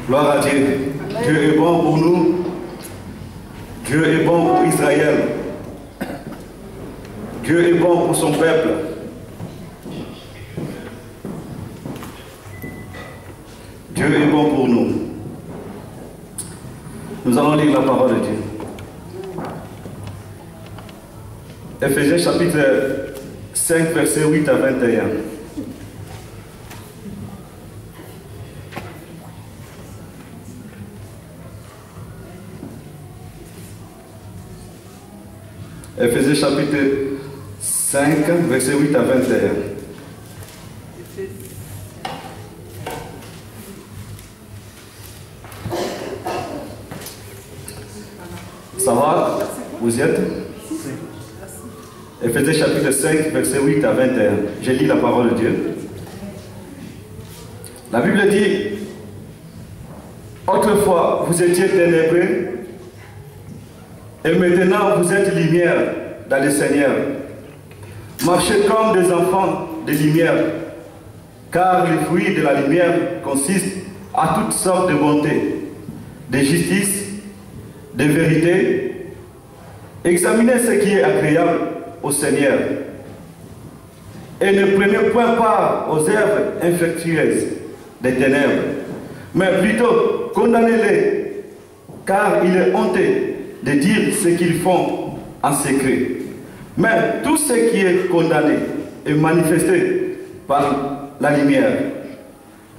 Gloire à Dieu. Dieu est bon pour nous. Dieu est bon pour Israël. Dieu est bon pour son peuple. Dieu est bon pour nous. Nous allons lire la parole de Dieu. Éphésiens chapitre 5, versets 8 à 21. Éphésiens chapitre 5, verset 8 à 21. Ça va? Vous y êtes? Éphésiens chapitre 5, verset 8 à 21. Je lis la parole de Dieu. La Bible dit: autrefois, vous étiez ténébreux, et maintenant vous êtes lumière dans le Seigneur. Marchez comme des enfants de lumière, car le fruit de la lumière consiste à toutes sortes de bonté, de justice, de vérité. Examinez ce qui est agréable au Seigneur, et ne prenez point part aux œuvres infructueuses des ténèbres, mais plutôt condamnez-les, car il est honteux de dire ce qu'ils font en secret. Mais tout ce qui est condamné est manifesté par la lumière,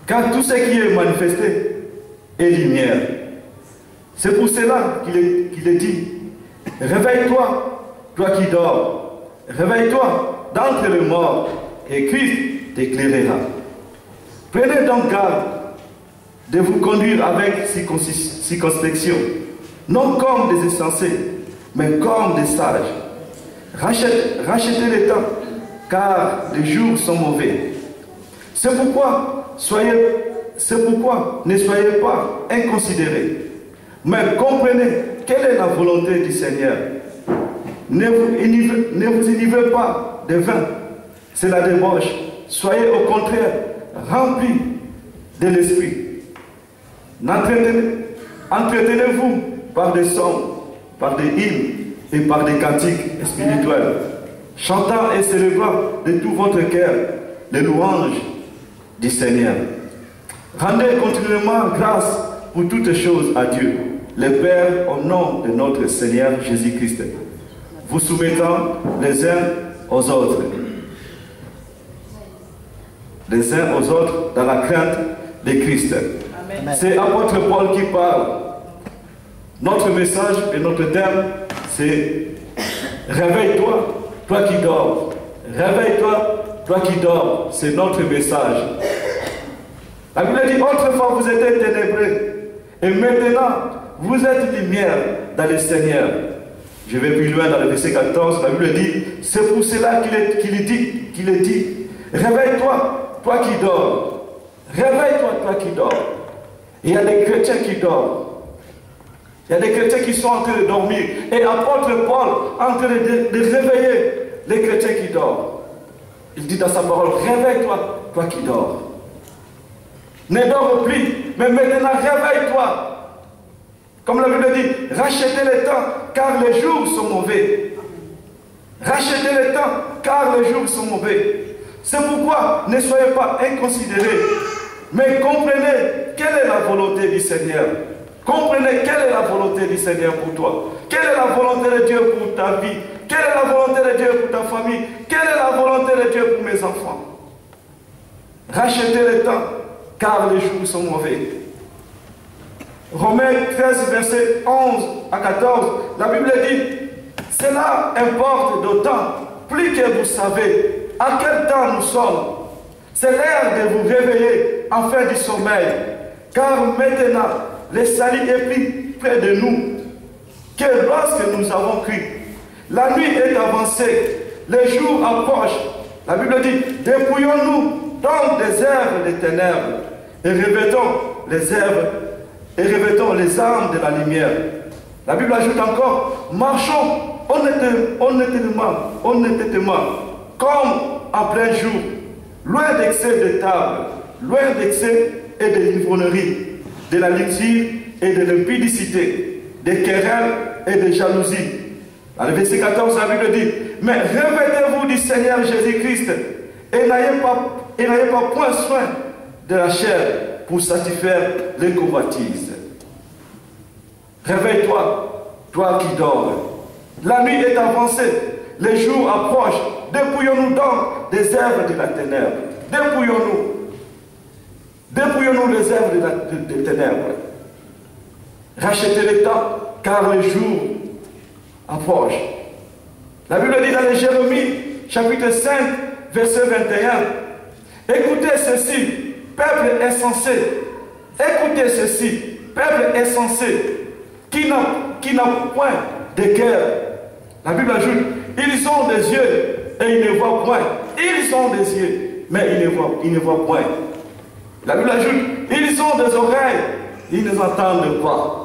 car tout ce qui est manifesté est lumière. C'est pour cela qu'il est dit: réveille-toi, toi qui dors, réveille-toi d'entre les morts, et Christ t'éclairera. Prenez donc garde de vous conduire avec circonspection, non comme des insensés, mais comme des sages. Rachetez le temps, car les jours sont mauvais. C'est pourquoi ne soyez pas inconsidérés, mais comprenez quelle est la volonté du Seigneur. Ne vous enivrez pas de vin, c'est la débauche. Soyez au contraire remplis de l'esprit. Entretenez-vous par des sons, par des hymnes et par des cantiques spirituels, chantant et célébrant de tout votre cœur les louanges du Seigneur. Rendez continuellement grâce pour toutes choses à Dieu, le Père, au nom de notre Seigneur Jésus-Christ, vous soumettant les uns aux autres. Les uns aux autres dans la crainte de Christ. C'est l'apôtre Paul qui parle. Notre message et notre thème, c'est: réveille-toi, toi qui dors. Réveille-toi, toi qui dors. C'est notre message. La Bible dit: autrefois vous étiez ténébreux, et maintenant vous êtes lumière dans le Seigneur. Je vais plus loin dans le verset 14. La Bible dit: c'est pour cela qu'il est dit, réveille-toi, toi qui dors. Réveille-toi, toi qui dors. Il y a des chrétiens qui dorment. Il y a des chrétiens qui sont en train de dormir. Et l'apôtre Paul est en train de réveiller les chrétiens qui dorment. Il dit dans sa parole: réveille-toi, toi qui dors. Ne dors plus, mais maintenant réveille-toi. Comme la Bible dit: rachetez le temps, car les jours sont mauvais. Rachetez le temps, car les jours sont mauvais. C'est pourquoi ne soyez pas inconsidérés, mais comprenez quelle est la volonté du Seigneur. Comprenez quelle est la volonté du Seigneur pour toi. Quelle est la volonté de Dieu pour ta vie. Quelle est la volonté de Dieu pour ta famille. Quelle est la volonté de Dieu pour mes enfants. Rachetez le temps, car les jours sont mauvais. Romains 13, verset 11 à 14, la Bible dit: cela importe d'autant plus que vous savez à quel temps nous sommes. C'est l'heure de vous réveiller en fin du sommeil, car maintenant le salut est plus près de nous que lorsque nous avons cru. La nuit est avancée, les jours approchent. La Bible dit: dépouillons-nous donc des œuvres des ténèbres et revêtons les armes de la lumière. La Bible ajoute encore: marchons honnêtement, comme en plein jour, loin d'excès de table, loin d'excès et de l'ivrognerie. de la liture et de l'impudicité, des querelles et des jalousies. Dans le verset 14, la Bible dit, mais revêtez-vous du Seigneur Jésus-Christ et n'ayez pas point soin de la chair pour satisfaire les convoitises. Réveille-toi, toi qui dors. La nuit est avancée, les jours approchent. Dépouillons-nous donc des œuvres de la ténèbre. Dépouillons-nous. Dépouillons-nous des œuvres des ténèbres. Rachetez le temps, car le jour approche. La Bible dit dans les Jérémie, chapitre 5, verset 21. Écoutez ceci, peuple insensé. Écoutez ceci, peuple insensé, qui n'a point de cœur. La Bible ajoute, ils ont des yeux et ils ne voient point. Ils ont des yeux, mais ils ne voient point. La Bible ajoute, ils ont des oreilles, ils ne entendent pas.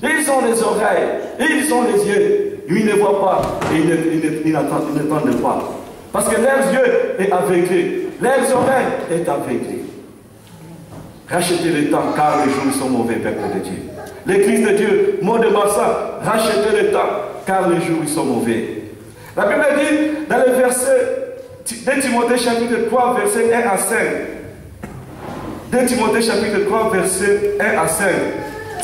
Ils ont des oreilles, ils ont des yeux, ils ne voient pas et ils n'entendent pas. Parce que leurs yeux sont aveuglés, leurs oreilles sont aveuglées. Rachetez le temps, car les jours sont mauvais, peuple de Dieu. L'Église de Dieu, mot de Massa, rachetez le temps, car les jours sont mauvais. La Bible dit dans le verset de Timothée chapitre 3, verset 1 à 5. De Timothée chapitre 3, verset 1 à 5.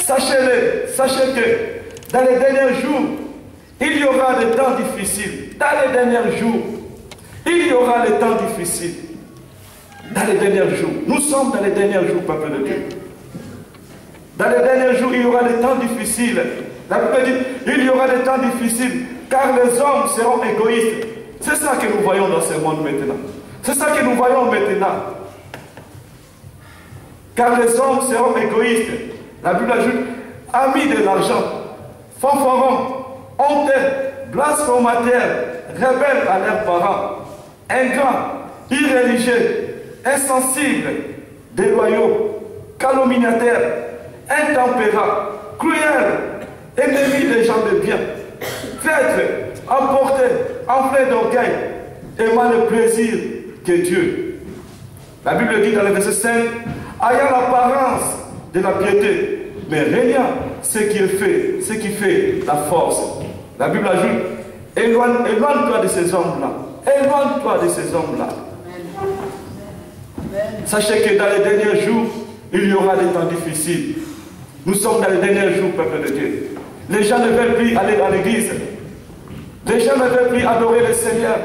Sachez que dans les derniers jours, il y aura des temps difficiles. Dans les derniers jours, il y aura des temps difficiles. Dans les derniers jours. Nous sommes dans les derniers jours, peuple de Dieu. Dans les derniers jours, il y aura des temps difficiles. La Bible dit, il y aura des temps difficiles, car les hommes seront égoïstes. C'est ça que nous voyons dans ce monde maintenant. C'est ça que nous voyons maintenant. Car les hommes seront égoïstes. La Bible ajoute, amis de l'argent, fanfarons, honteux, blasphémateurs, rebelles à leurs parents, ingrats, irréligieux, insensibles, déloyaux, calomniateurs, intempérants, cruels, ennemis des gens de bien, traîtres, emportés, enflés d'orgueil, aimant le plaisir que Dieu. La Bible dit dans le verset 5, ayant l'apparence de la piété, mais régnant ce qui fait la force. La Bible ajoute, éloigne-toi de ces hommes-là. Éloigne-toi de ces hommes-là. Sachez que dans les derniers jours, il y aura des temps difficiles. Nous sommes dans les derniers jours, peuple de Dieu. Les gens ne veulent plus aller à l'église. Les gens ne veulent plus adorer le Seigneur.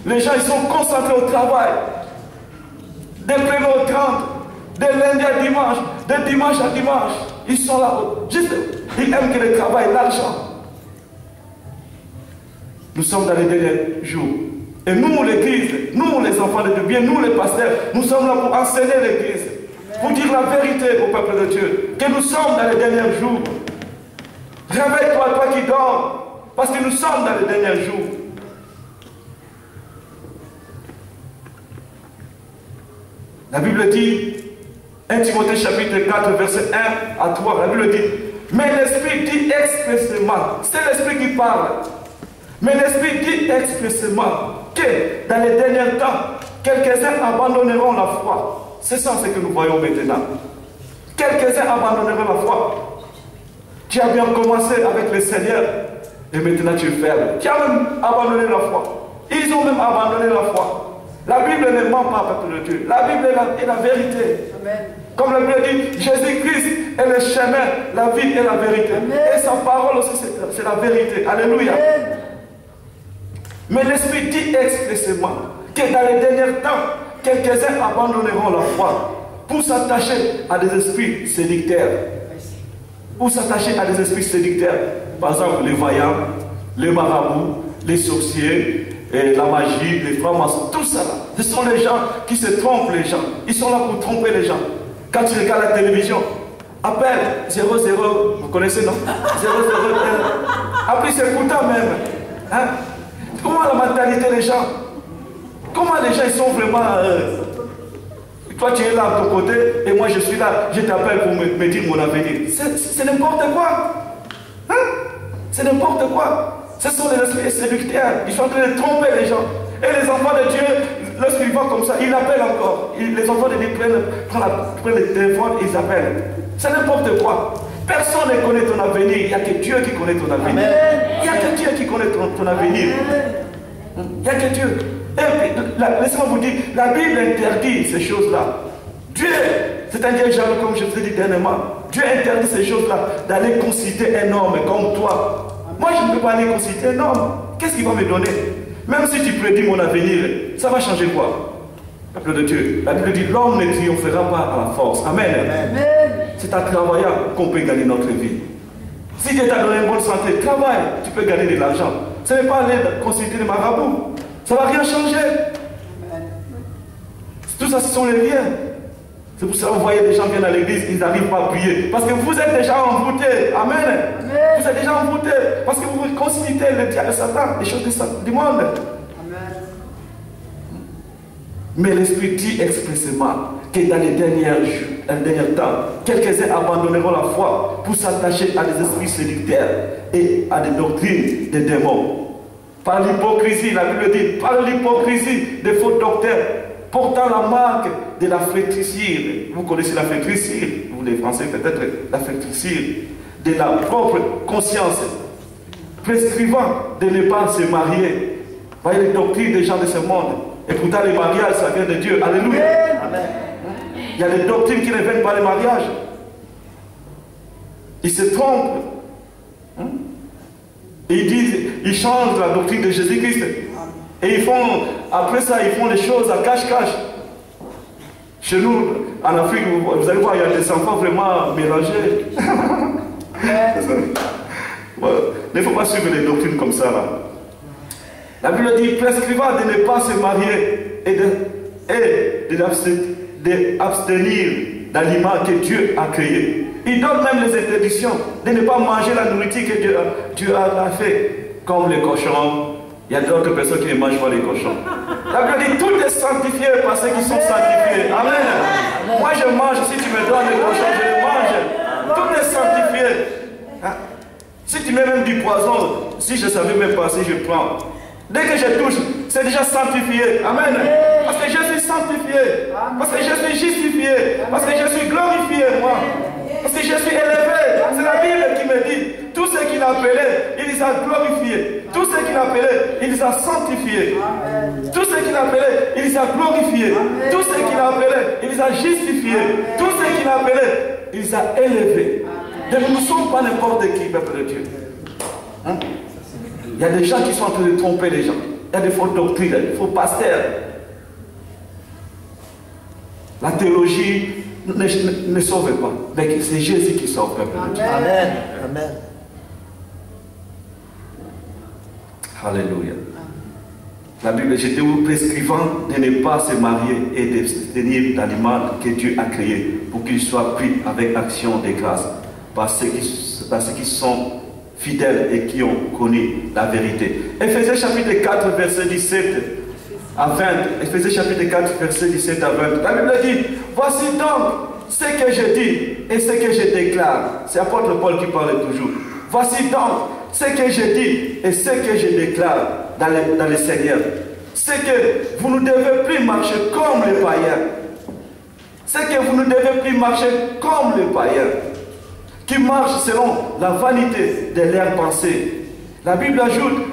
Les gens, ils sont concentrés au travail. Des premiers au 30, de lundi à dimanche, de dimanche à dimanche. Ils sont là. Juste, ils aiment que le travail, l'argent. Nous sommes dans les derniers jours. Et nous, l'église, nous, les enfants de Dieu, bien nous, les pasteurs, nous sommes là pour enseigner l'église. Pour dire la vérité au peuple de Dieu. Que nous sommes dans les derniers jours. Réveille-toi, toi qui dors. Parce que nous sommes dans les derniers jours. La Bible dit, 1 Timothée chapitre 4, verset 1 à 3, la Bible dit, mais l'Esprit dit expressément, c'est l'Esprit qui parle, mais l'Esprit dit expressément que dans les derniers temps, quelques-uns abandonneront la foi. C'est ça ce que nous voyons maintenant. Quelques-uns abandonneront la foi. Tu as bien commencé avec le Seigneur, et maintenant tu es faible. Tu as même abandonné la foi. Ils ont même abandonné la foi. La Bible ne ment pas, peuple de Dieu. La Bible est la vérité. Amen. Comme la Bible dit, Jésus-Christ est le chemin, la vie et la vérité. Amen. Et sa parole aussi, c'est la vérité. Alléluia. Amen. Mais l'Esprit dit expressément que dans les derniers temps, quelques-uns abandonneront la foi pour s'attacher à des esprits séducteurs. Pour s'attacher à des esprits séducteurs. Par exemple, les vaillants, les marabouts, les sorciers, et la magie, les francs-maçons, tout ça là. Ce sont les gens qui se trompent les gens. Ils sont là pour tromper les gens. Quand tu regardes la télévision, appelle 00, vous connaissez non 001. Après c'est pourtant même. Hein? Comment la mentalité des gens? Comment les gens ils sont vraiment... toi tu es là de ton côté et moi je suis là, je t'appelle pour me dire mon avenir. C'est n'importe quoi. Hein? C'est n'importe quoi. Ce sont les esprits séducteurs. Ils sont en train de tromper les gens. Et les enfants de Dieu, lorsqu'il voit comme ça, il appelle encore. Les enfants de Dieu prennent le téléphone, ils appellent. C'est n'importe quoi. Personne ne connaît ton avenir. Il n'y a que Dieu qui connaît ton avenir. Il n'y a que Dieu qui connaît ton avenir. Il n'y a que Dieu. Et laissez-moi vous dire, la Bible interdit ces choses-là. Dieu, c'est un Dieu jaloux, comme je vous ai dit dernièrement. Dieu interdit ces choses-là, d'aller consulter un homme comme toi. Moi, je ne peux pas aller consulter un homme. Qu'est-ce qu'il va me donner? Même si tu prédis mon avenir, ça va changer quoi? Peuple de Dieu, la Bible dit, l'homme ne triomphera pas à la force. Amen. Amen. C'est en travaillant qu'on peut gagner notre vie. Si Dieu t'a donné une bonne santé, travaille, tu peux gagner de l'argent. Ce n'est pas aller consulter les marabouts. Ça ne va rien changer. Tout ça, ce sont les liens. C'est pour ça que vous voyez des gens viennent à l'église, ils n'arrivent pas à prier. Parce que vous êtes déjà envoûtés. Amen. Vous êtes déjà envoûtés. Parce que vous consultez le diable, Satan, les choses du monde. Amen. Mais l'Esprit dit expressément que dans les derniers temps, quelques-uns abandonneront la foi pour s'attacher à des esprits séducteurs et à des doctrines des démons. Par l'hypocrisie, la Bible dit, par l'hypocrisie des faux docteurs, portant la marque de la fratricide. Vous connaissez la fratricide, vous les Français peut-être, la fratricide, de la propre conscience, prescrivant de ne pas se marier. Voyez les doctrines des gens de ce monde. Et pourtant les mariages, ça vient de Dieu. Alléluia. Amen. Il y a des doctrines qui ne viennent pas des mariages. Ils se trompent. Ils disent, ils changent la doctrine de Jésus-Christ. Et ils font, après ça, ils font les choses à cache-cache. Chez nous, en Afrique, vous allez voir, il y a des enfants vraiment mélangés. Il ne faut pas suivre les doctrines comme ça, là. La Bible dit, prescrivant de ne pas se marier et d'abstenir d'aliments que Dieu a créés. Il donne même les interdictions de ne pas manger la nourriture que Dieu a fait, comme les cochons. Il y a d'autres personnes qui ne mangent pas les cochons. La Bible dit, tout est sanctifié par ceux qui sont sanctifiés. Amen. Moi je mange, si tu me donnes les cochons, je les mange. Tout est sanctifié. Hein? Si tu mets même du poison, si je ne savais même pas, si je prends, dès que je touche, c'est déjà sanctifié. Amen. Parce que je suis sanctifié. Parce que je suis justifié. Parce que je suis glorifié, moi. Parce que je suis élevé. C'est la Bible qui me dit, tous ceux qu'il a appelés, il les a glorifiés. Tous ceux qu'il a appelés, il les a sanctifiés. Tous ceux qu'il a appelés, il les a glorifiés. Tous ceux qu'il a appelés, il les a justifiés. Tous ceux qu'il a appelés, il les a élevés. Donc nous ne sommes pas n'importe qui, peuple de Dieu. Hein? Il y a des gens qui sont en train de tromper les gens. Il y a des fausses doctrines, des faux pasteurs. La théologie ne sauve pas. Mais c'est Jésus qui sauve, peuple de Dieu. Amen. Amen. Alléluia. La Bible, j'étais vous prescrivant de ne pas se marier et de se tenir d'aliments que Dieu a créés pour qu'ils soient pris avec action de grâce par ceux qui sont fidèles et qui ont connu la vérité. Éphésiens chapitre 4, verset 17 à 20. Éphésiens chapitre 4, verset 17 à 20. La Bible dit, voici donc ce que je dis et ce que je déclare. C'est l'apôtre Paul qui parle toujours. Voici donc ce que je dis et ce que je déclare dans le Seigneur. C'est que vous ne devez plus marcher comme les païens. C'est que vous ne devez plus marcher comme les païens, qui marchent selon la vanité de leurs pensées. La Bible ajoute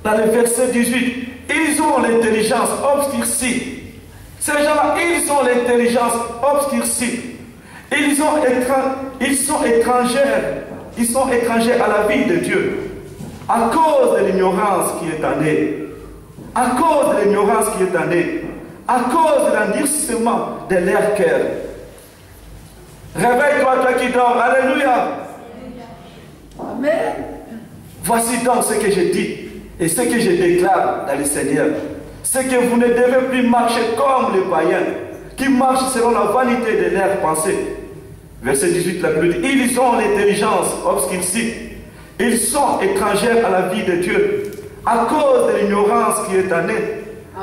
dans le verset 18, ils ont l'intelligence obscurcie. Ces gens-là, ils ont l'intelligence obscurcie. Ils sont étrangers à la vie de Dieu à cause de l'ignorance qui est en eux. À cause de l'ignorance qui est en eux. À cause de l'endurcissement de leur cœur. Réveille-toi, toi qui dors. Alléluia. Amen. Voici donc ce que je dis et ce que je déclare dans le Seigneur. C'est que vous ne devez plus marcher comme les païens qui marchent selon la vanité de leurs pensées. Verset 18, la Bible dit, ils ont l'intelligence obscurcie. Ils sont étrangers à la vie de Dieu à cause de l'ignorance qui est en eux,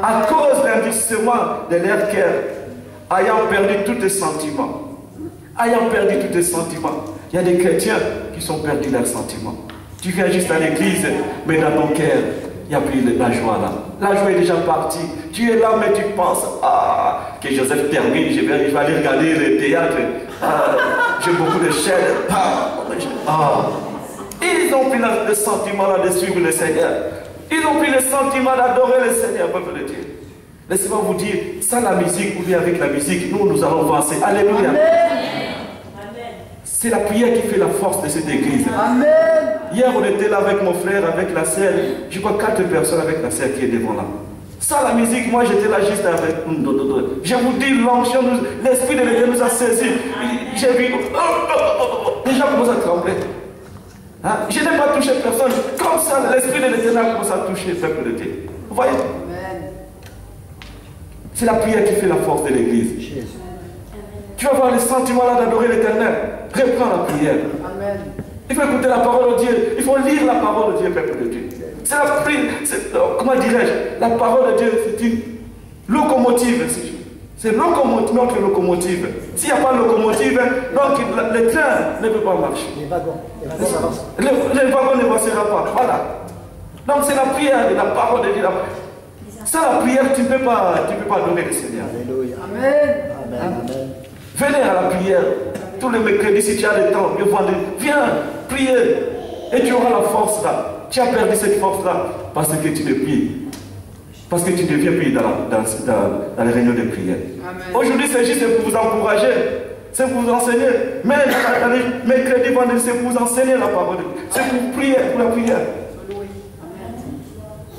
à cause de l'endurcissement de leur cœur, ayant perdu tous les sentiments. Ayant perdu tous les sentiments. Il y a des chrétiens qui sont perdus leurs sentiments. Tu viens juste à l'église, mais dans ton cœur, il n'y a plus la joie là. La joie est déjà partie. Tu es là, mais tu penses, que Joseph termine, je vais aller regarder le théâtre. J'ai beaucoup de chaînes. Ils ont pris le sentiment là de suivre le Seigneur. Ils ont pris le sentiment d'adorer le Seigneur, peuple de Dieu. Laissez-moi vous dire, sans la musique ou bien avec la musique, nous allons avancer. Alléluia. C'est la prière qui fait la force de cette église. Amen. Hier, on était là avec mon frère, avec la sœur. Je crois 4 personnes avec la sœur qui est devant là. Sans la musique, moi j'étais là juste avec. Je vous dis, l'onction, l'esprit de l'Éternel nous a saisis. J'ai vu. Les gens commencent à trembler. Hein? Je n'ai pas touché personne. Comme ça, l'esprit de l'Éternel commence à toucher le peuple de Dieu. Vous voyez? C'est la prière qui fait la force de l'église. Tu vas avoir le sentiment là d'adorer l'Éternel. Reprends la prière. Amen. Il faut écouter la parole de Dieu. Il faut lire la parole de Dieu, peuple de Dieu. C'est la prière. Comment dirais-je? La parole de Dieu, c'est une locomotive. C'est notre locomotive. S'il n'y a pas de locomotive, donc le train ne peut pas marcher. Les wagons ne passeront pas. Voilà. Donc c'est la prière, la parole de Dieu. Sans la prière, tu ne peux pas adorer le Seigneur. Alléluia. Amen. Amen. Venez à la prière. Tous les mercredis, si tu as le temps, viens, prier. Et tu auras la force là. Tu as perdu cette force là parce que tu ne pries. Parce que tu ne viens plus dans les réunions de prière. Aujourd'hui, c'est juste pour vous encourager. C'est pour vous enseigner. Mais mercredi, vendredi, c'est pour vous enseigner la parole de Dieu. C'est pour prier, pour la prière.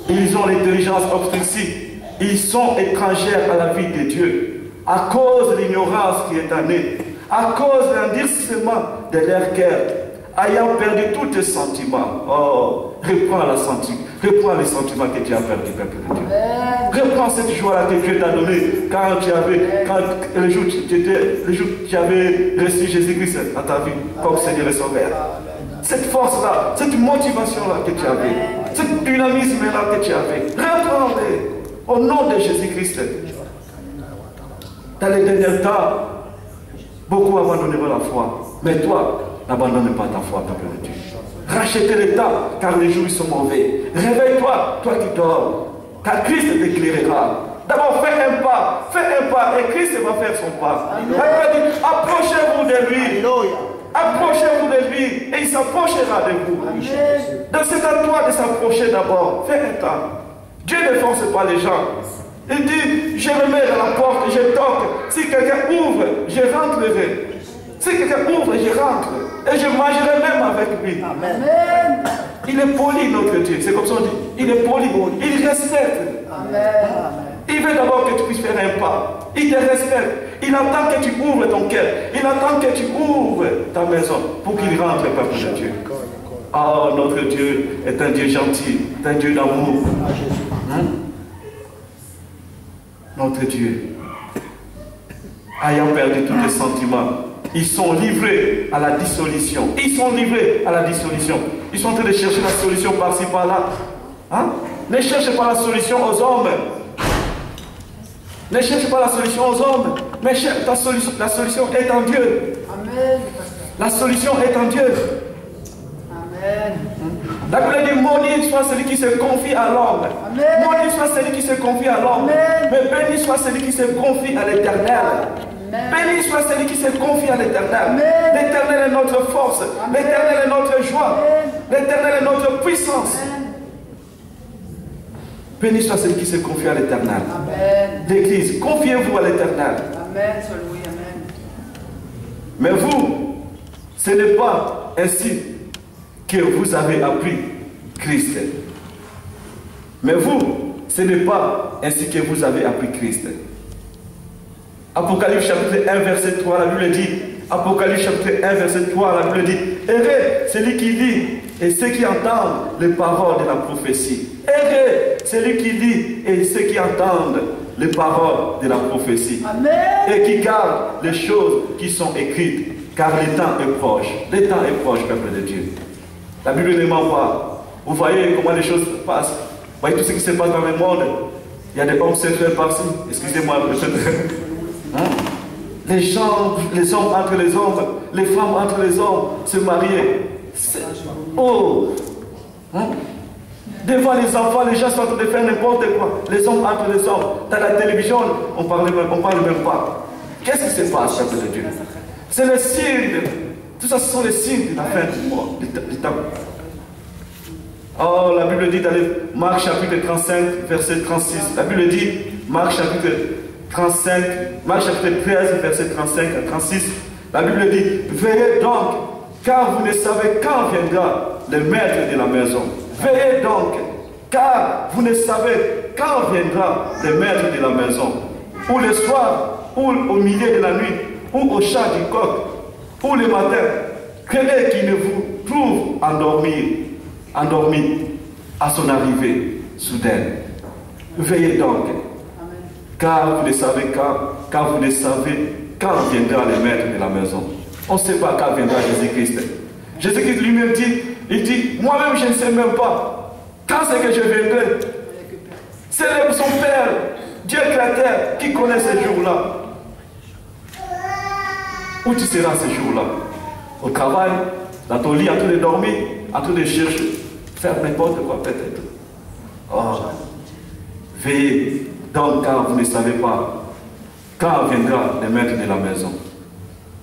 Ils ont l'intelligence obstructive. Ils sont étrangers à la vie de Dieu. À cause de l'ignorance qui est en eux. À cause d'un endurcissement de leur cœur. Ayant perdu tous tes sentiments. Oh, reprends les sentiments que tu as perdu, peuple de Dieu. Reprends cette joie-là que Dieu t'a donnée quand le jour où tu avais reçu Jésus-Christ à ta vie comme Seigneur et Sauveur. Cette force-là, cette motivation-là que tu avais, ce dynamisme-là que tu avais, reprends-les au nom de Jésus-Christ. Dans les derniers temps, beaucoup abandonneront la foi. Mais toi, n'abandonne pas ta foi, peuple de Dieu. Rachetez le temps, car les jours sont mauvais. Réveille-toi, toi qui dors, car Christ t'éclairera. D'abord, fais un pas, et Christ va faire son pas. Approchez-vous de lui. Approchez-vous de lui, et il s'approchera de vous. Donc c'est à toi de s'approcher d'abord. Fais un temps. Dieu ne force pas les gens. Il dit, je me mets à la porte, je toque. Si quelqu'un ouvre, je rentrerai. Si quelqu'un ouvre, je rentre. Et je mangerai même avec lui. Amen. Il est poli, notre Dieu. C'est comme ça qu'on dit. Il est poli. Il respecte. Amen. Il veut d'abord que tu puisses faire un pas. Il te respecte. Il attend que tu ouvres ton cœur. Il attend que tu ouvres ta maison pour qu'il rentre, peuple de Dieu. Oh, notre Dieu est un Dieu gentil, un Dieu d'amour. Notre Dieu, ayant perdu tous les sentiments, ils sont livrés à la dissolution. Ils sont livrés à la dissolution. Ils sont en train de chercher la solution par-ci, par-là. Hein? Ne cherchez pas la solution aux hommes. Ne cherchez pas la solution aux hommes. Mais la solution est en Dieu. Amen. La solution est en Bible. Amen. La Bible dit, maudit soit celui qui se confie à l'homme. Maudit soit celui qui se confie à l'homme. Mais béni soit celui qui se confie à l'Éternel. Béni soit celui qui se confie à l'Éternel. L'Éternel est notre force. L'Éternel est notre joie. L'Éternel est notre puissance. Béni soit celui qui se confie à l'Éternel. L'Église, confiez-vous à l'Éternel. Amen. Mais vous, ce n'est pas ainsi que vous avez appris Christ. Mais vous, ce n'est pas ainsi que vous avez appris Christ. Apocalypse chapitre 1, verset 3, la Bible dit, Apocalypse chapitre 1, verset 3, la Bible dit, heureux celui qui lit et ceux qui entendent les paroles de la prophétie. Heureux celui qui lit et ceux qui entendent les paroles de la prophétie. Amen. Et qui gardent les choses qui sont écrites, car le temps est proche. Le temps est proche, peuple de Dieu. La Bible ne ment pas. Vous voyez comment les choses se passent. Vous voyez tout ce qui se passe dans le monde. Il y a des hommes sexuels par-ci. Excusez-moi, hein? Les gens, les hommes entre les hommes, les femmes entre les hommes, se marier. Oh! Hein? Devant les enfants, les gens sont en train de faire n'importe quoi. Les hommes entre les hommes. Dans la télévision, on ne parle même pas. Qu'est-ce qui se passe, peuple de Dieu? C'est le signe. Tout ça, ce sont les signes de la fin du temps. Oh, la Bible dit dans Marc chapitre 35, verset 36. La Bible dit, Marc chapitre 35, Marc chapitre 13, verset 35 à 36. La Bible dit, veillez donc, car vous ne savez quand viendra le maître de la maison. Veillez donc, car vous ne savez quand viendra le maître de la maison. Ou le soir, ou au milieu de la nuit, ou au chant du coq, ou le matin. Craignez qu'il ne vous trouve endormi à son arrivée soudaine. Veillez donc, car vous ne savez quand viendra le maître de la maison. On ne sait pas quand viendra Jésus-Christ. Jésus-Christ lui-même dit, il dit, moi-même je ne sais même pas quand c'est que je viendrai. C'est son Père, Dieu créateur, qui connaît ces jours-là. Où tu seras ces jours-là? Au travail, dans ton lit, en train de dormir, en train de chercher, faire n'importe quoi peut-être. Oh, veillez donc, car vous ne savez pas quand viendra le maître de la maison.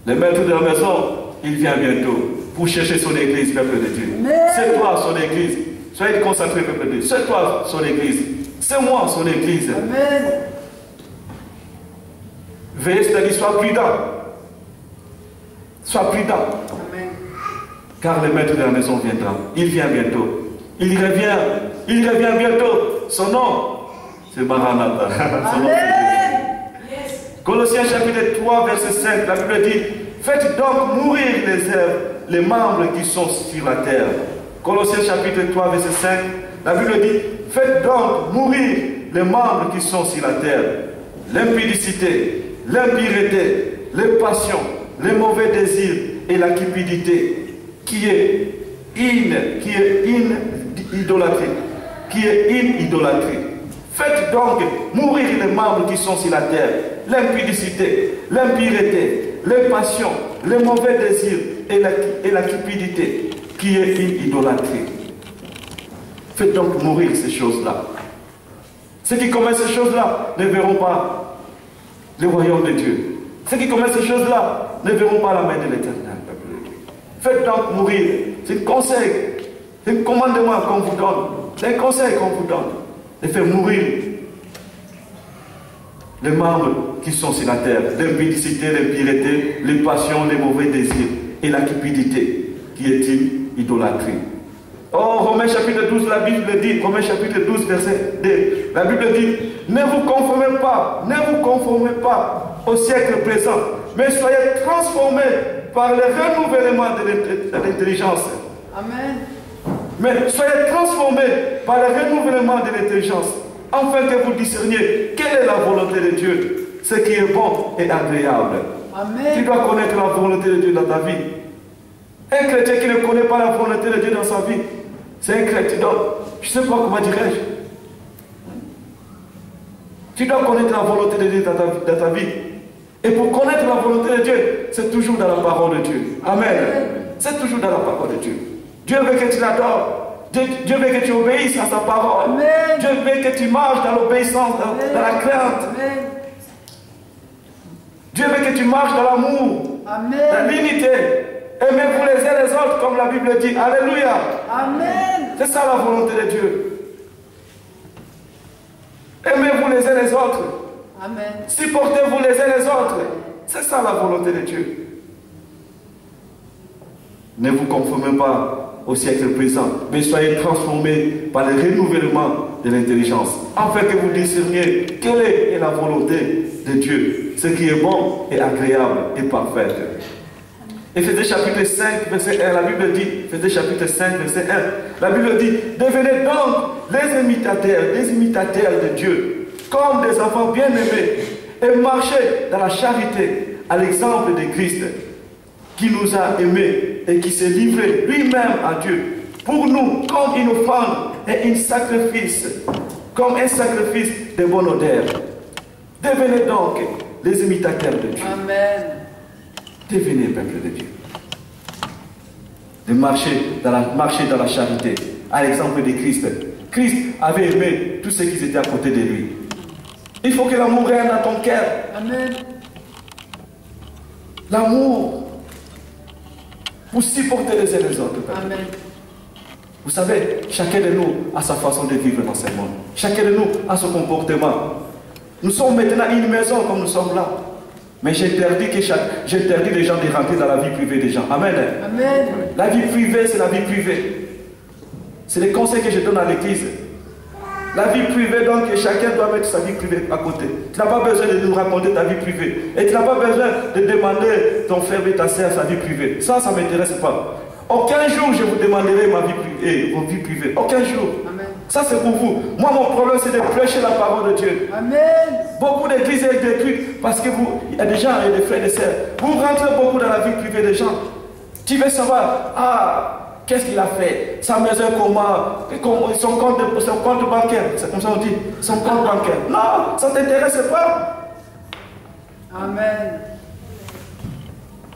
Le maître de la maison, il vient bientôt pour chercher son église, peuple de Dieu. C'est toi son église. Soyez concentrés, peuple de Dieu. C'est toi son église. C'est moi son église. Amen. Veillez, c'est-à-dire, sois prudent. Sois prudent. Amen. Car le maître de la maison viendra. Il vient bientôt. Il revient bientôt. Son nom, c'est Maranatha. Son nom, c'est Colossiens chapitre 3, verset 5, la Bible dit, faites donc mourir les membres qui sont sur la terre. Colossiens chapitre 3, verset 5, la Bible dit, faites donc mourir les membres qui sont sur la terre. L'impudicité, l'impureté, les passions, les mauvais désirs et la cupidité, qui est idolâtrie. Faites donc mourir les membres qui sont sur la terre. L'impudicité, l'impureté, les passions, les mauvais désirs et la cupidité, qui est une idolâtrie. Faites donc mourir ces choses-là. Ceux qui commettent ces choses-là ne verront pas le royaume de Dieu. Ceux qui commettent ces choses-là ne verront pas la main de l'Éternel. Faites donc mourir. C'est un conseil, c'est un commandement qu'on vous donne. C'est un conseil qu'on vous donne. De faire mourir les membres qui sont sur la terre. L'impudicité, l'impureté, les passions, les mauvais désirs et la cupidité, qui est une idolâtrie. Oh, Romains chapitre 12, la Bible dit, Romains chapitre 12, verset 2, la Bible dit, ne vous conformez pas au siècle présent, mais soyez transformés par le renouvellement de l'intelligence. Amen. Mais soyez transformés par le renouvellement de l'intelligence, afin que vous discerniez quelle est la volonté de Dieu, ce qui est bon et agréable. Amen. Tu dois connaître la volonté de Dieu dans ta vie. Un chrétien qui ne connaît pas la volonté de Dieu dans sa vie, c'est un chrétien, je ne sais pas comment dirais-je. Tu dois connaître la volonté de Dieu dans ta vie. Et pour connaître la volonté de Dieu, c'est toujours dans la parole de Dieu. Amen. C'est toujours dans la parole de Dieu. Dieu veut que tu l'adores. Dieu veut que tu obéisses à sa parole. Amen. Dieu veut que tu marches dans l'obéissance, dans la crainte. Amen. Dieu veut que tu marches dans l'amour, dans l'unité. Aimez-vous les uns les autres, comme la Bible dit. Alléluia. Amen. C'est ça la volonté de Dieu. Aimez-vous les uns les autres. Amen. Supportez-vous les uns les autres. C'est ça la volonté de Dieu. Ne vous conformez pas au siècle présent, mais soyez transformés par le renouvellement de l'intelligence, afin que vous discerniez quelle est la volonté de Dieu, ce qui est bon et agréable et parfait. Éphésiens chapitre 5, verset 1, la Bible dit, Éphésiens chapitre 5, verset 1, la Bible dit, devenez donc les imitateurs de Dieu, comme des enfants bien-aimés, et marchez dans la charité, à l'exemple de Christ, qui nous a aimés et qui s'est livré lui-même à Dieu, pour nous, comme une offrande et un sacrifice, comme un sacrifice de bonne odeur. Devenez donc les imitateurs de Dieu. Amen. Devenez peuple de Dieu. De marcher dans la charité, à l'exemple de Christ. Christ avait aimé tous ceux qui étaient à côté de lui. Il faut que l'amour règne dans ton cœur. Amen. L'amour pour supporter les uns les autres. Amen. Vous savez, chacun de nous a sa façon de vivre dans ce monde. Chacun de nous a son comportement. Nous sommes maintenant une maison comme nous sommes là. Mais j'interdis les gens de rentrer dans la vie privée des gens. Amen. Amen. La vie privée, c'est la vie privée. C'est les conseils que je donne à l'église. La vie privée, donc, chacun doit mettre sa vie privée à côté. Tu n'as pas besoin de nous raconter ta vie privée. Et tu n'as pas besoin de demander ton frère et ta soeur sa vie privée. Ça ne m'intéresse pas. Aucun jour je vous demanderai ma vie privée, vos vies privées. Aucun jour. Amen. Ça c'est pour vous. Moi mon problème c'est de prêcher la parole de Dieu. Amen. Beaucoup d'églises sont détruites parce que vous, il y a des gens et des frères et des sœurs. Vous rentrez beaucoup dans la vie privée des gens. Tu veux savoir, qu'est-ce qu'il a fait? Sa maison comment? Son compte bancaire. C'est comme ça on dit. Son compte bancaire. Non, ça ne t'intéresse pas. Amen.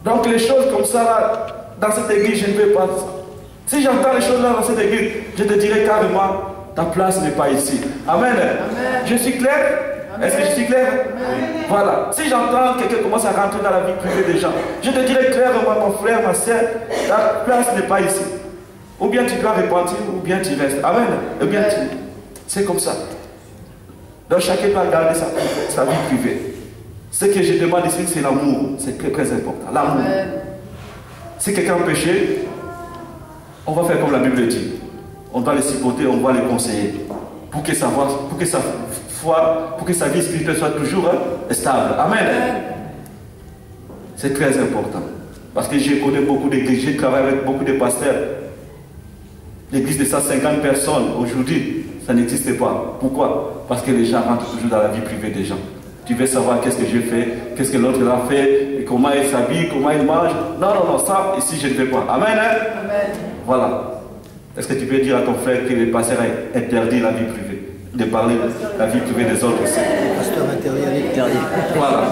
Donc les choses comme ça là, dans cette église, je ne vais pas. Si j'entends les choses là dans cette église, je te dirai carrément, ta place n'est pas ici. Amen. Amen. Je suis clair? Est-ce que je suis clair? Amen. Voilà. Si j'entends quelqu'un commence à rentrer dans la vie privée des gens, je te dirai clairement, mon frère, ma soeur, ta place n'est pas ici. Ou bien tu dois repentir, ou bien tu restes. Amen. Ou bien tu... C'est comme ça. Donc chacun doit garder sa vie privée. Ce que je demande ici, c'est l'amour. C'est très, très important. L'amour. Si quelqu'un a péché, on va faire comme la Bible dit. On doit les supporter, on va les conseiller. Pour que sa foi, pour que sa vie spirituelle soit toujours stable. Amen. C'est très important. Parce que je connais beaucoup d'églises, je travaille avec beaucoup de pasteurs. L'église de 150 personnes, aujourd'hui, ça n'existe pas. Pourquoi? Parce que les gens rentrent toujours dans la vie privée des gens. Tu veux savoir qu'est-ce que je fais, qu'est-ce que l'autre a fait, comment il s'habille, comment il mange. Non, non, non, ça, ici, je ne vais pas. Amen, hein? Amen. Voilà. Est-ce que tu peux dire à ton frère que le pasteur a interdit la vie privée, de parler de la vie privée des autres aussi? Pasteur intérieur interdit. Voilà.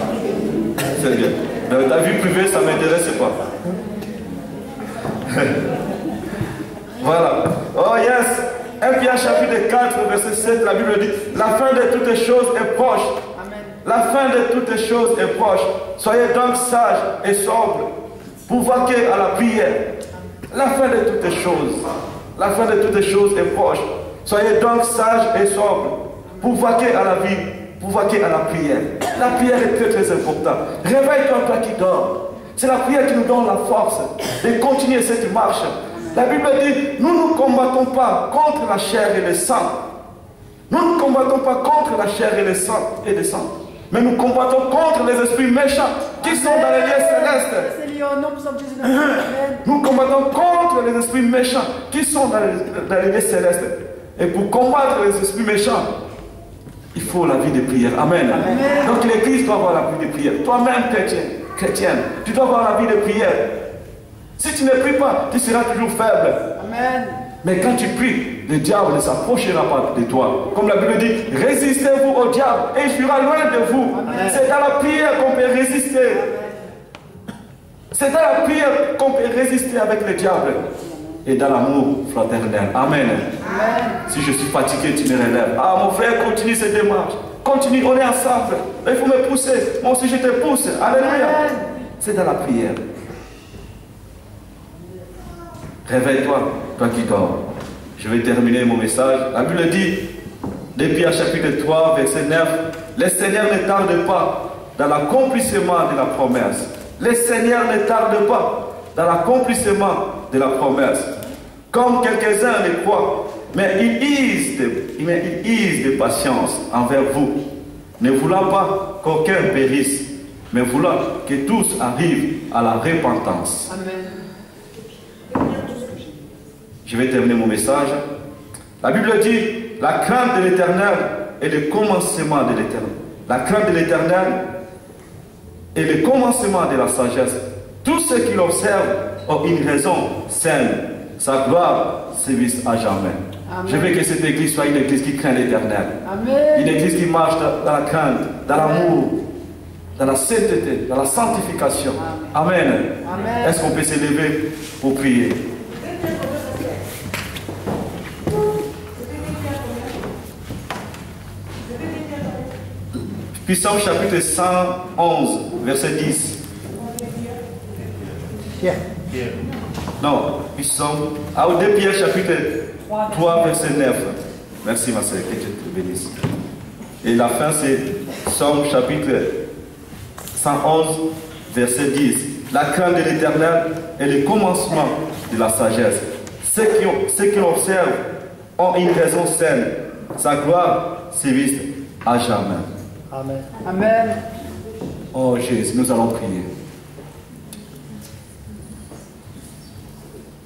C'est bien. Donc, la vie privée, ça ne m'intéresse pas. Voilà. Oh yes. 1 Pierre chapitre 4, verset 7, la Bible dit, la fin de toutes les choses est proche. La fin de toutes les choses est proche. Soyez donc sages et sobres pour vaquer à la prière. La fin de toutes les choses. La fin de toutes les choses est proche. Soyez donc sages et sobres pour vaquer à la vie, pour vaquer à la prière. La prière est très très importante. Réveille-toi, toi qui dors. C'est la prière qui nous donne la force de continuer cette marche. La Bible dit, nous ne combattons pas contre la chair et le sang. Nous ne combattons pas contre la chair et le sang. Mais nous combattons contre les esprits méchants qui sont dans les lieux célestes. Nous combattons contre les esprits méchants qui sont dans les lieux célestes. Et pour combattre les esprits méchants, il faut la vie de prière. Amen. Amen. Donc l'église doit avoir la vie de prière. Toi-même, chrétienne, tu dois avoir la vie de prière. Si tu ne pries pas, tu seras toujours faible. Amen. Mais quand tu pries, le diable ne s'approchera pas de toi. Comme la Bible dit, résistez-vous au diable et il fuira loin de vous. C'est dans la prière qu'on peut résister. C'est dans la prière qu'on peut résister avec le diable. Et dans l'amour fraternel. Amen. Amen. Si je suis fatigué, tu me relèves. Ah, mon frère, continue cette démarche. Continue, on est ensemble. Il faut me pousser. Moi aussi, je te pousse. Alléluia. C'est dans la prière. Réveille-toi, toi qui dors. Je vais terminer mon message. La Bible dit, depuis à chapitre 3, verset 9, le Seigneur ne tarde pas dans l'accomplissement de la promesse. Le Seigneur ne tarde pas dans l'accomplissement de la promesse. Comme quelques-uns le croient, mais il use de patience envers vous, ne voulant pas qu'aucun périsse, mais voulant que tous arrivent à la repentance. Amen. Je vais terminer mon message. La Bible dit, la crainte de l'Éternel est le commencement de l'Éternel. La crainte de l'Éternel est le commencement de la sagesse. Tous ceux qui l'observent ont une raison saine. Sa gloire sévisse à jamais. Amen. Je veux que cette église soit une église qui craint l'Éternel. Une église qui marche dans la crainte, dans l'amour, dans la sainteté, dans la sanctification. Amen. Amen. Est-ce qu'on peut s'élever pour prier? Psaume chapitre 111, verset 10. Pierre. Non, Psaume. Ah, 2 Pierre chapitre 3, verset 9. Merci ma sœur, que Dieu te bénisse. Et la fin c'est Psaume chapitre 111, verset 10. La crainte de l'Éternel est le commencement de la sagesse. Ceux qui l'observent ont une raison saine. Sa gloire s'évite à jamais. Amen. Amen. Oh Jésus, nous allons prier.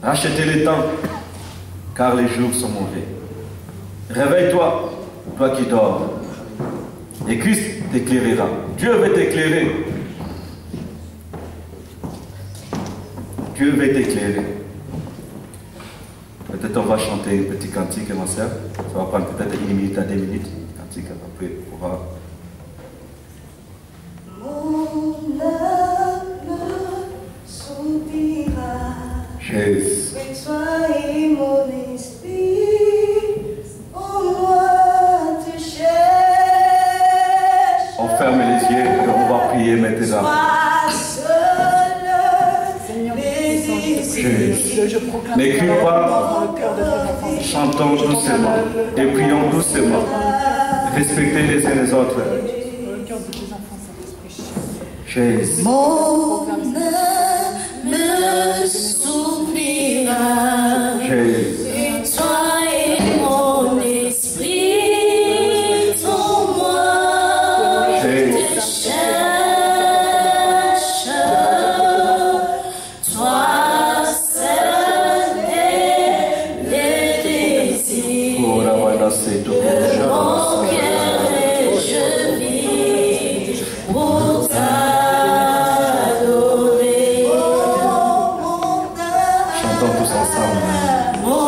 Rachetez le temps, car les jours sont mauvais. Réveille-toi, toi qui dors. Et Christ t'éclairera. Dieu veut t'éclairer. Dieu veut t'éclairer. Peut-être on va chanter un petit cantique, ma soeur. Ça va prendre peut-être 1 minute à 2 minutes. Cantique, après on va. Mon âme soupira. Jésus. Et toi et mon esprit, en moi te cherche. On ferme les yeux et on va prier maintenant. Sois seul, Seigneur, Jésus. je proclame Ne crie pas, dans le cœur de tes enfants. chantons doucement et prions doucement. Respectez les uns les autres. Dans le cœur de tes enfants, Saint-Esprit. Jésus. mon âme soupira. Jésus. Et toi et mon esprit, en moi te cherche. Toi seul est le désir. Mon cœur et je vis pour t'adorer. Chantons tous ensemble. Mon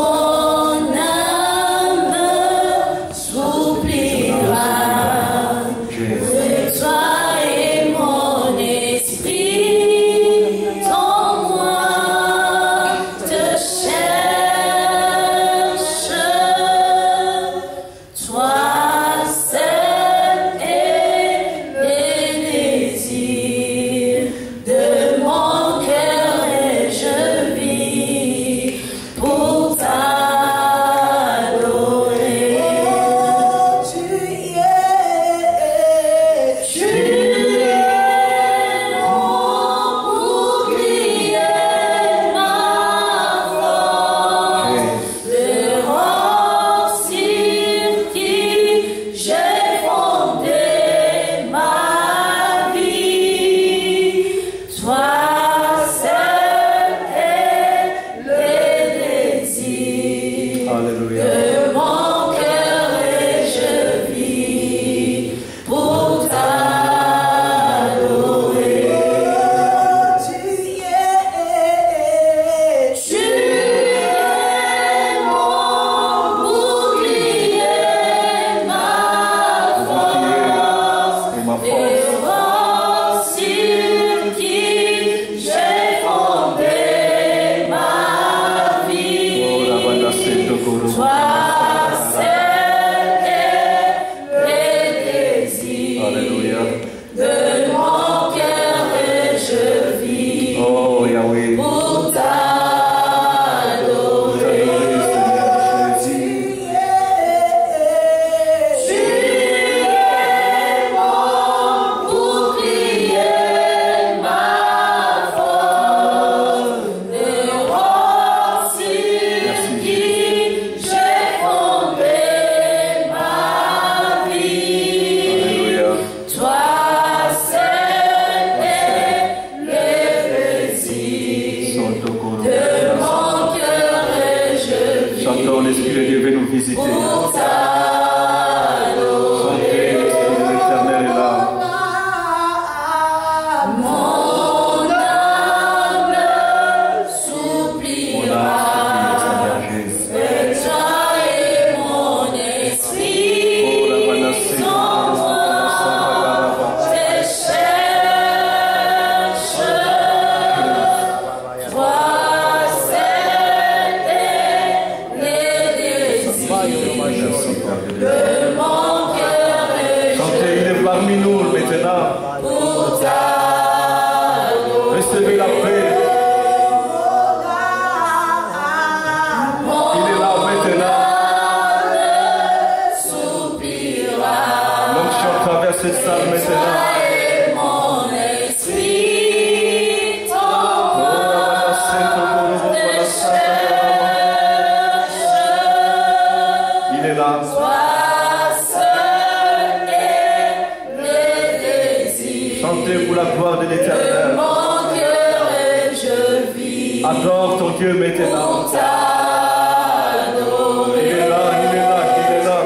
cette salle maintenant. Il est là. Chantez pour la gloire de l'Éternel. Adore ton Dieu maintenant. Il est là, il est là, il est là.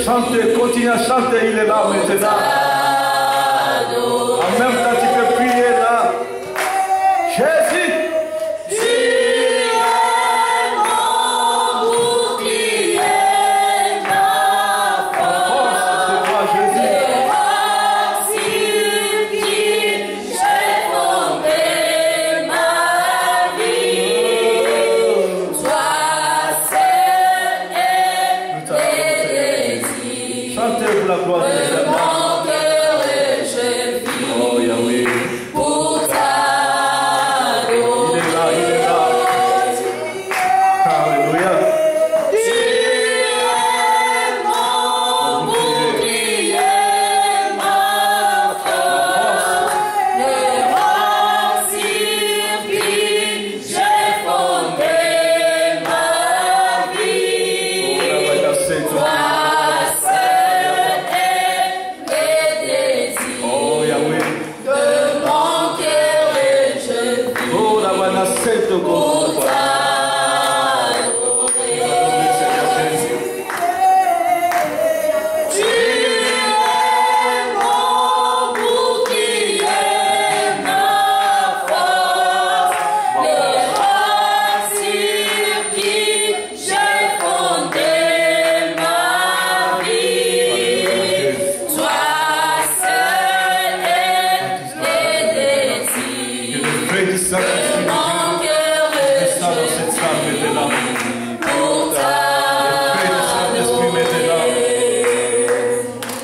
Chantez, continuez à chanter, il est là maintenant. En même temps, tu peux prier là. Jésus.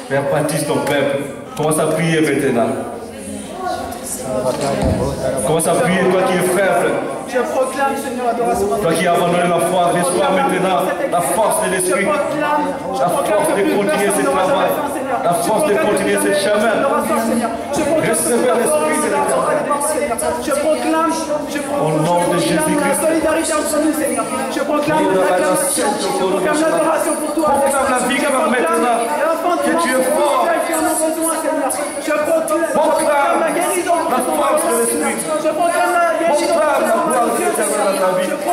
Père, baptise ton peuple. Commence à prier maintenant. Commence à prier, toi qui es faible. Je proclame, Seigneur, adoration. Toi qui as abandonné la foi, l'espoir maintenant, la force de l'esprit, la force de continuer ce travail, la force de continuer ce chemin. Recevez l'esprit de l'Éternel. Je proclame, au nom de Jésus-Christ, la solidarité entre nous, Seigneur. Je proclame l'acclamation, je proclame l'adoration pour toi. Proclame la victoire maintenant, que tu es fort. Je proclame la guérison, la force de l'esprit. Je proclame la guérison, je proclame la victoire.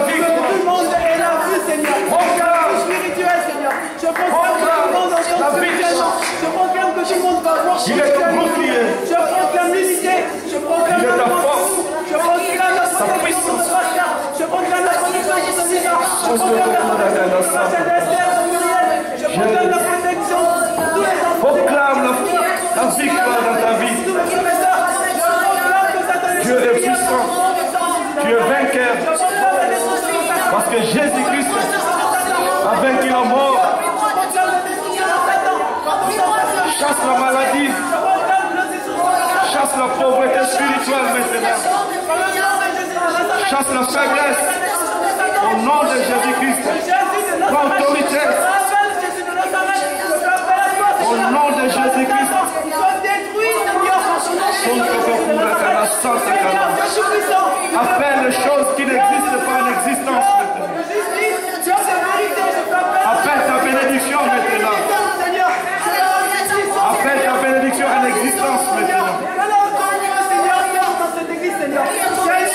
Que tout le monde ait la vue, Seigneur. Proclame spirituel, Seigneur. Je proclame que tout le monde entende spirituellement. Je proclame que tout le monde va voir spirituellement. Je proclame l'unité. Je proclame la force. Je proclame la protection de Pascal. Je proclame la protection de Seigneur. Je proclame la protection de Esther. Je proclame la protection de tous les enfants. Proclame la victoire dans ta vie. Dieu est puissant. Tu es vainqueur. Parce que Jésus-Christ a vaincu la mort. Chasse la maladie. Chasse la pauvreté spirituelle maintenant. Chasse la faiblesse. Au nom de Jésus-Christ. Prends autorité. Au nom de Jésus-Christ. Appelle les choses qui n'existent pas en existence maintenant. Appelle ta bénédiction maintenant. Appelle ta bénédiction en existence maintenant.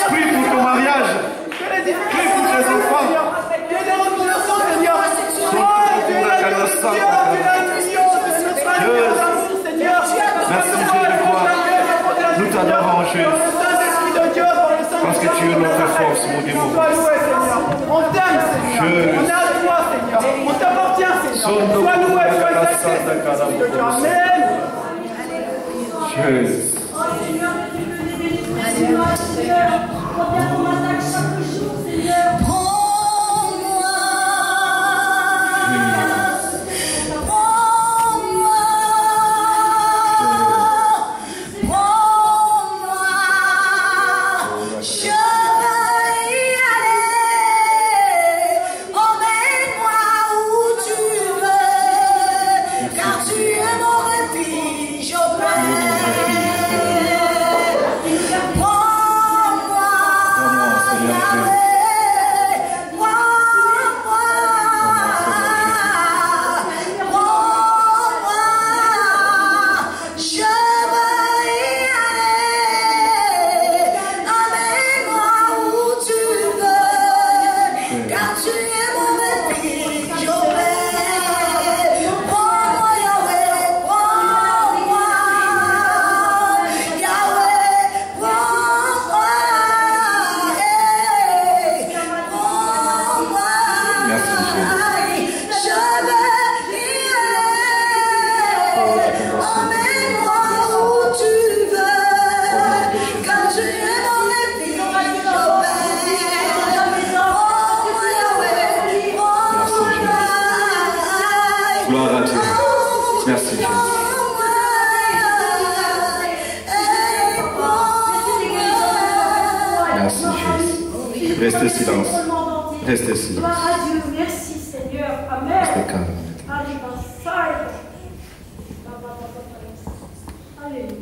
Prie pour ton mariage. Prie pour tes enfants. Merci Jésus-Christ. Nous t'adorons Jésus. Parce que tu es notre force, mon Dieu. On t'aime, Seigneur. On est à toi, Seigneur. On t'appartient, Seigneur. Sois loué, sois exalté. Amen. Jésus. Oh Seigneur, que tu peux les bénir, Seigneur. Reviens ton attaque chaque jour, Seigneur. Prends-moi. Gloire à Dieu. Merci Jésus. Merci Jésus. Restez silence. Restez silence. Gloire à Dieu. Merci Seigneur. Amen. Restez calme. Alléluia.